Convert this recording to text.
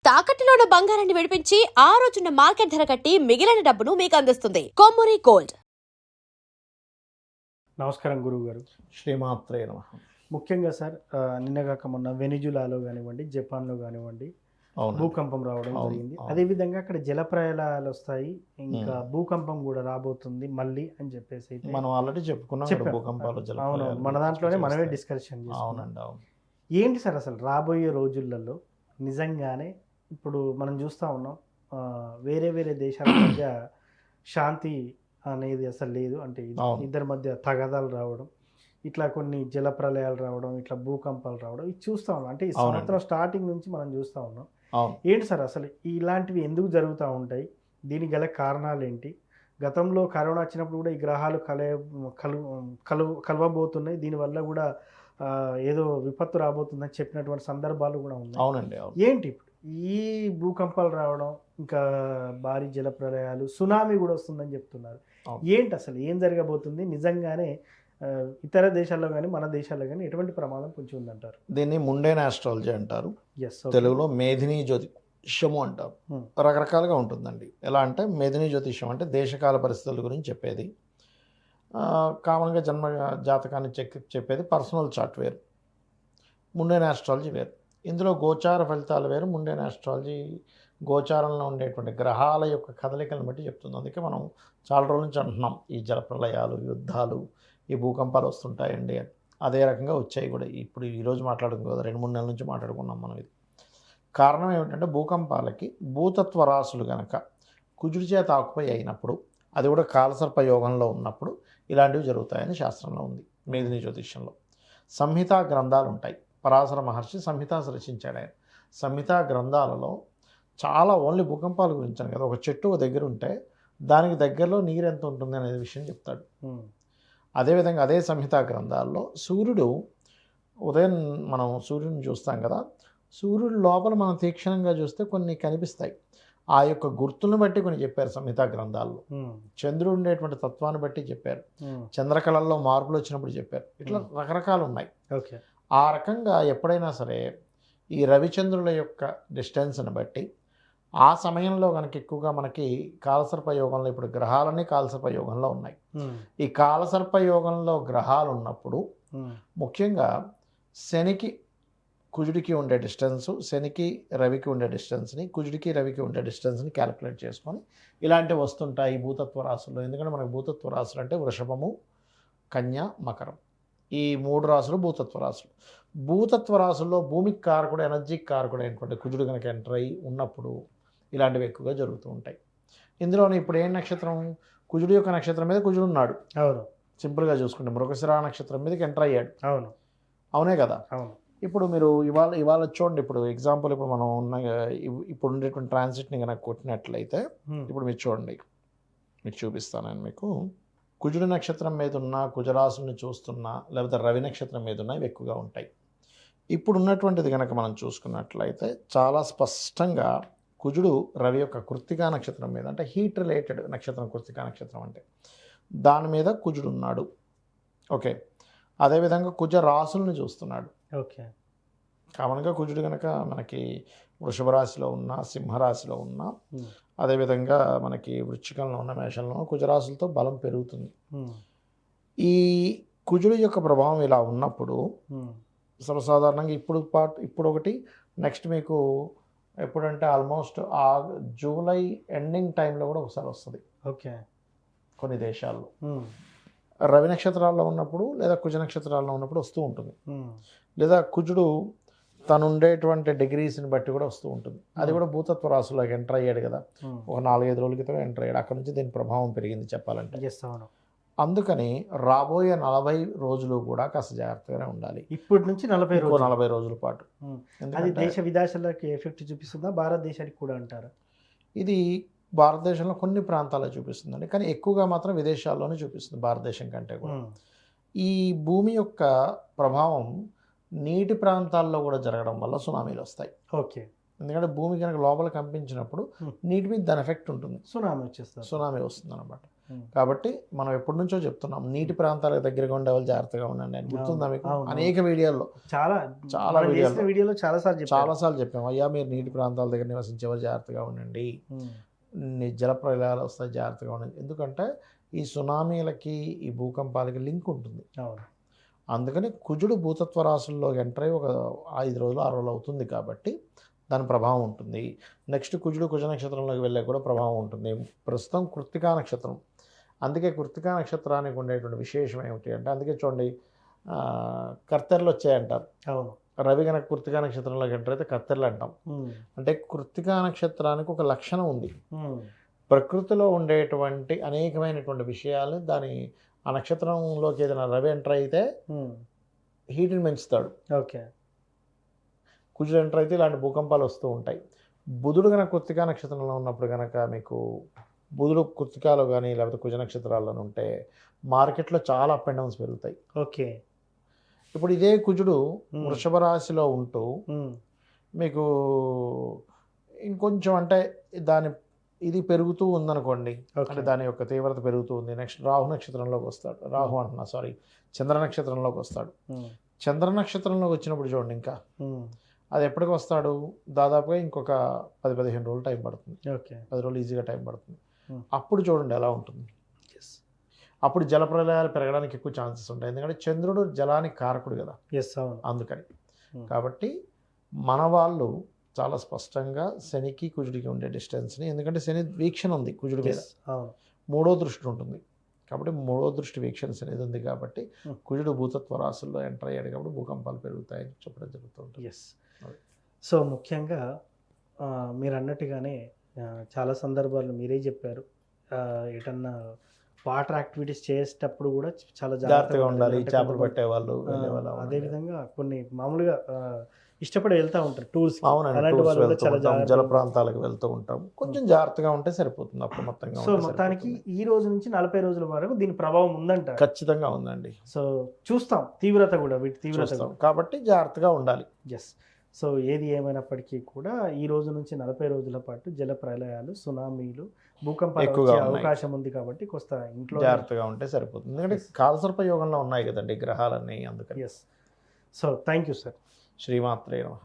తాకట్టులో ఉన్న బంగారాన్ని విడిపించి ఆ రోజున్న మార్కెట్ ధర కట్టి మిగిలిన డబ్బును మీకు అందిస్తుంది కొమ్మూరి గోల్డ్. నమస్కారం గురువు గారు. శ్రీమాత్రే నమః. ముఖ్యంగా సార్ నిన్నగాక మొన్న వెనిజులాలో కానివ్వండి, జపాన్లో కానివ్వండి భూకంపం రావడం జరిగింది. అదేవిధంగా అక్కడ జలప్రళయాలు వస్తాయి, ఇంకా భూకంపం కూడా రాబోతుంది మళ్ళీ అని చెప్పేసి మనం ఆల్రెడీ చెప్పుకున్నాం. భూకంపాలు అవును, మన దాంట్లోనే మనమే డిస్కషన్ చేస్తాం. ఏంటి సార్ అసలు రాబోయే రోజులలో నిజంగానే ఇప్పుడు మనం చూస్తూ ఉన్నాం, వేరే వేరే దేశాల మధ్య శాంతి అనేది అసలు లేదు. అంటే ఇద్దరి మధ్య తగాదాలు రావడం, ఇట్లా కొన్ని జల ప్రళయాలు రావడం, ఇట్లా భూకంపాలు రావడం, ఇది చూస్తూ ఉన్నాం. అంటే ఈ సంవత్సరం స్టార్టింగ్ నుంచి మనం చూస్తూ ఉన్నాం. ఏంటి సార్ అసలు ఇలాంటివి ఎందుకు జరుగుతూ ఉంటాయి? దీనికి గల కారణాలు ఏంటి? గతంలో కరోనా వచ్చినప్పుడు కూడా ఈ గ్రహాలు కలవబోతున్నాయి, దీనివల్ల కూడా ఏదో విపత్తు రాబోతుందని చెప్పినటువంటి సందర్భాలు కూడా ఉన్నాయి. అవునండి. ఏంటి ఇప్పుడు ఈ భూకంపాలు రావడం, ఇంకా భారీ జల ప్రళయాలు, సునామీ కూడా వస్తుందని చెప్తున్నారు. ఏంటి అసలు ఏం జరగబోతుంది? నిజంగానే ఇతర దేశాల్లో కానీ మన దేశాల్లో కానీ ఎటువంటి ప్రమాదం కొంచెం ఉందంటారు? దీన్ని ముండేన్ ఆస్ట్రాలజీ అంటారు, తెలుగులో మేధిని జ్యోతిష్యము అంటారు. రకరకాలుగా ఉంటుందండి. ఎలా అంటే మేధిని జ్యోతిష్యం అంటే దేశకాల పరిస్థితుల గురించి చెప్పేది. కామన్గా జన్మ జాతకాన్ని చెప్పేది పర్సనల్ చార్ట్ వేరు, ముండేన్ ఆస్ట్రాలజీ వేరు. ఇందులో గోచార ఫలితాలు వేరు. ముండేన్ ఆస్ట్రాలజీ గోచారంలో ఉండేటువంటి గ్రహాల యొక్క కదలికలను బట్టి చెప్తుంది. అందుకే మనం చాలా రోజుల నుంచి అంటున్నాం ఈ జలప్రళయాలు, యుద్ధాలు, ఈ భూకంపాలు వస్తుంటాయండి అని. అదే రకంగా వచ్చాయి కూడా. ఇప్పుడు ఈరోజు మాట్లాడుకున్నాం కదా, 2-3 నెలల నుంచి మాట్లాడుకున్నాం మనం. ఇది కారణం ఏమిటంటే భూకంపాలకి భూతత్వ రాశులు కనుక కుజుడి చేత ఆకుపై అయినప్పుడు, అది కూడా కాలసర్ప యోగంలో ఉన్నప్పుడు ఇలాంటివి జరుగుతాయని శాస్త్రంలో ఉంది. మేధిని జ్యోతిష్యంలో సంహితా గ్రంథాలు ఉంటాయి. పరాశర మహర్షి సంహితాస్ రచించాడు ఆయన. సంహితా గ్రంథాలలో చాలా ఓన్లీ భూకంపాల గురించాను కదా. ఒక చెట్టు దగ్గర ఉంటే దానికి దగ్గరలో నీరు ఎంత ఉంటుంది అనే విషయం చెప్తాడు. అదేవిధంగా అదే సంహితా గ్రంథాల్లో సూర్యుడు ఉదయం మనం సూర్యుడిని చూస్తాం కదా, సూర్యుడు లోపల మనం తీక్షణంగా చూస్తే కొన్ని కనిపిస్తాయి. ఆ యొక్క గుర్తులను బట్టి కొన్ని చెప్పారు సంహితా గ్రంథాల్లో. చంద్రుడు ఉండేటువంటి తత్వాన్ని బట్టి చెప్పారు, చంద్రకళల్లో మార్పులు వచ్చినప్పుడు చెప్పారు. ఇట్లా రకరకాలు ఉన్నాయి. ఆ రకంగా ఎప్పుడైనా సరే ఈ రవిచంద్రుల యొక్క డిస్టెన్స్ని బట్టి ఆ సమయంలో కనుక ఎక్కువగా మనకి కాలసర్పయోగంలో, ఇప్పుడు గ్రహాలన్నీ కాలసర్పయోగంలో ఉన్నాయి. ఈ కాలసర్పయోగంలో గ్రహాలు ఉన్నప్పుడు ముఖ్యంగా శనికి కుజుడికి ఉండే డిస్టెన్సు, శనికి రవికి ఉండే డిస్టెన్స్ని, కుజుడికి రవికి ఉండే డిస్టెన్స్ని క్యాలిక్యులేట్ చేసుకొని ఇలాంటివి వస్తుంటాయి భూతత్వ రాశుల్లో. ఎందుకంటే మనకు భూతత్వ రాశులు అంటే వృషభము, కన్య, మకరం, ఈ 3 రాశులు భూతత్వ రాశులు. భూతత్వ రాశుల్లో భూమికి కారకుడు, ఎనర్జీకి కారకుడు అయినటువంటి కుజుడు కనుక ఎంటర్ అయ్యి ఉన్నప్పుడు ఇలాంటివి ఎక్కువగా జరుగుతూ ఉంటాయి. ఇందులోనే ఇప్పుడు ఏ నక్షత్రం, కుజుడు యొక్క నక్షత్రం మీద కుజుడు ఉన్నాడు. అవును, సింపుల్గా చూసుకుంటే మృగశిర నక్షత్రం మీదకి ఎంటర్ అయ్యాడు. అవును, అవునే కదా. అవును. ఇప్పుడు మీరు ఇవాళ చూడండి, ఇప్పుడు ఎగ్జాంపుల్ ఇప్పుడు మనం ఇప్పుడు ఉండేటువంటి ట్రాన్సిట్ని కనుక కొట్టినట్లయితే ఇప్పుడు మీరు చూడండి, మీకు చూపిస్తాను నేను మీకు. కుజుడు నక్షత్రం మీద ఉన్న కుజరాశుల్ని చూస్తున్నా, లేకపోతే రవి నక్షత్రం మీద ఉన్న ఇవి ఎక్కువగా ఉంటాయి. ఇప్పుడు ఉన్నటువంటిది కనుక మనం చూసుకున్నట్లయితే చాలా స్పష్టంగా కుజుడు రవి యొక్క కృత్తికా నక్షత్రం మీద, అంటే హీట్ రిలేటెడ్ నక్షత్రం కృత్తికా నక్షత్రం అంటే దాని మీద కుజుడు ఉన్నాడు. ఓకే, అదేవిధంగా కుజ రాశుల్ని చూస్తున్నాడు. ఓకే, కామన్గా కుజుడు కనుక మనకి వృషభ రాశిలో ఉన్న, సింహరాశిలో ఉన్న, అదేవిధంగా మనకి వృశ్చికంలో ఉన్న, మేషంలో కుజరాశులతో బలం పెరుగుతుంది. ఈ కుజుడు యొక్క ప్రభావం ఇలా ఉన్నప్పుడు సర్వసాధారణంగా ఇప్పుడు ఒకటి, నెక్స్ట్ మీకు ఎప్పుడంటే ఆల్మోస్ట్ జూలై ఎండింగ్ టైంలో కూడా ఒకసారి వస్తుంది. ఓకే, కొన్ని దేశాల్లో రవి నక్షత్రాల్లో ఉన్నప్పుడు లేదా కుజ నక్షత్రాల్లో ఉన్నప్పుడు వస్తూ ఉంటుంది. లేదా కుజుడు తను ఉండేటువంటి డిగ్రీస్ని బట్టి కూడా వస్తూ ఉంటుంది. అది కూడా భూతత్వ రాశుల్లోకి ఎంటర్ అయ్యాడు కదా, ఒక 4-5 రోజుల క్రితం ఎంటర్ అయ్యాడు. అక్కడ నుంచి దీని ప్రభావం పెరిగింది చెప్పాలంటే. అందుకని రాబోయే 40 రోజులు కూడా కాస్త జాగ్రత్తగానే ఉండాలి. ఇప్పటి నుంచి 40 రోజుల పాటు. అది దేశ విదేశాలకి ఎఫెక్ట్ చూపిస్తుందా, భారతదేశానికి కూడా అంటారా? ఇది భారతదేశంలో కొన్ని ప్రాంతాల్లో చూపిస్తుందండి, కానీ ఎక్కువగా మాత్రం విదేశాల్లోనే చూపిస్తుంది భారతదేశం కంటే కూడా. ఈ భూమి యొక్క ప్రభావం నీటి ప్రాంతాల్లో కూడా జరగడం వల్ల సునామీలు వస్తాయి. ఓకే, ఎందుకంటే భూమి కనుక లోపల కంపించినప్పుడు నీటి మీద దాని ఎఫెక్ట్ ఉంటుంది, సునామీ వస్తుంది అనమాట. కాబట్టి మనం ఎప్పటి నుంచో చెప్తున్నాం నీటి ప్రాంతాలకు దగ్గరగా ఉండే వాళ్ళు జాగ్రత్తగా ఉండండి అని. గుర్తుందా మీకు? అవును. అనేక వీడియోల్లో చాలా మనం చేసిన వీడియోలో చాలాసార్లు చెప్పాం, అయ్యా మీరు నీటి ప్రాంతాల దగ్గర నివసించేవారు జాగ్రత్తగా ఉండండి, జల ప్రళయాలు వస్తాయి జాగ్రత్తగా ఉండండి. ఎందుకంటే ఈ సునామీలకి ఈ భూకంపాలకి లింక్ ఉంటుంది. అవును. అందుకని కుజుడు భూతత్వ రాశుల్లోకి ఎంటర్ అయ్యి ఒక 5 రోజులు 6 రోజులు అవుతుంది కాబట్టి దాని ప్రభావం ఉంటుంది. నెక్స్ట్ కుజుడు కుజ నక్షత్రంలోకి వెళ్ళే కూడా ప్రభావం ఉంటుంది. ప్రస్తుతం కృత్తికా నక్షత్రం, అందుకే కృత్తికా నక్షత్రానికి ఉండేటువంటి విశేషం ఏమిటి అంటే, అందుకే చూడండి కర్తెరలు వచ్చాయంటారు. అవును. రవి కనుక కృత్తికా నక్షత్రంలోకి ఎంటర్ అయితే కర్తెరలు అంటాం. అంటే కృత్తికా నక్షత్రానికి ఒక లక్షణం ఉంది. ప్రకృతిలో ఉండేటువంటి అనేకమైనటువంటి విషయాలు దాని ఆ నక్షత్రంలోకి ఏదైనా రవి ఎంటర్ అయితే హీట్ని పెంచుతాడు. ఓకే. కుజుడు ఎంటర్ అయితే ఇలాంటి భూకంపాలు వస్తూ ఉంటాయి. బుధుడు కనుక కృత్తికా నక్షత్రంలో ఉన్నప్పుడు కనుక మీకు బుధుడు కృత్తికాలో కానీ లేకపోతే కుజ నక్షత్రాల్లో ఉంటే మార్కెట్లో చాలా అప్ అండ్ డౌన్స్ పెరుగుతాయి. ఓకే. ఇప్పుడు ఇదే కుజుడు వృషభ రాశిలో ఉంటూ మీకు ఇంకొంచెం అంటే దాని ఇది పెరుగుతూ ఉందనుకోండి, అంటే దాని యొక్క తీవ్రత పెరుగుతూ ఉంది. నెక్స్ట్ రాహు నక్షత్రంలోకి వస్తాడు, చంద్ర నక్షత్రంలోకి వస్తాడు. చంద్ర నక్షత్రంలోకి వచ్చినప్పుడు చూడండి, ఇంకా అది ఎప్పటికి వస్తాడు, దాదాపుగా ఇంకొక 10-15 రోజులు టైం పడుతుంది. 10 రోజులు ఈజీగా టైం పడుతుంది. అప్పుడు చూడండి ఎలా ఉంటుంది. అప్పుడు జల ప్రళయాలు పెరగడానికి ఎక్కువ ఛాన్సెస్ ఉంటాయి, ఎందుకంటే చంద్రుడు జలానికి కారకుడు కదా. అందుకని కాబట్టి మన వాళ్ళు చాలా స్పష్టంగా శనికి కుజుడికి ఉండే డిస్టెన్స్ని, ఎందుకంటే శని వీక్షణ ఉంది కుజుడి మీద, 3వ దృష్టి ఉంటుంది కాబట్టి 3వ దృష్టి వీక్షణ అనేది ఉంది కాబట్టి కుజుడు భూతత్వ రాశుల్లో ఎంటర్ అయ్యాడు కాబట్టి భూకంపాలు పెరుగుతాయని చెప్పడం జరుగుతుంది. సో ముఖ్యంగా మీరు అన్నట్టుగానే చాలా సందర్భాల్లో మీరే చెప్పారు, ఎటన్నా వాటర్ యాక్టివిటీస్ చేసేటప్పుడు కూడా చాలా జాగ్రత్తగా ఉండాలి. చేపలు పట్టేవాళ్ళు, అదేవిధంగా కొన్ని మామూలుగా ఇష్టపడి వెళ్తూ ఉంటారు టూర్స్. జల ప్రాంతాలకు వెళ్తూ ఉంటాం, కొంచెం జాగ్రత్తగా ఉంటే సరిపోతుంది అప్రమత్తంగా. సో మొత్తానికి ఈ రోజు నుంచి 40 రోజుల వరకు దీని ప్రభావం ఉందంట. ఖచ్చితంగా ఉందండి. సో చూస్తాం తీవ్రత కూడా, వీటి తీవ్రత కాబట్టి జాగ్రత్తగా ఉండాలి. ఎస్. సో ఏది ఏమైనప్పటికీ కూడా ఈ రోజు నుంచి 40 రోజుల పాటు జల ప్రళయాలు, సునామీలు, భూకంపాలు వచ్చే అవకాశం ఉంది కాబట్టి కొంత ఇంట్లో జాగ్రత్తగా ఉంటే సరిపోతుంది. ఎందుకంటే కాలసర్ప యోగంలో ఉన్నాయి కదండి గ్రహాలన్నీ, అందుకని. Yes. So thank you sir. శ్రీమాత్రే నమః.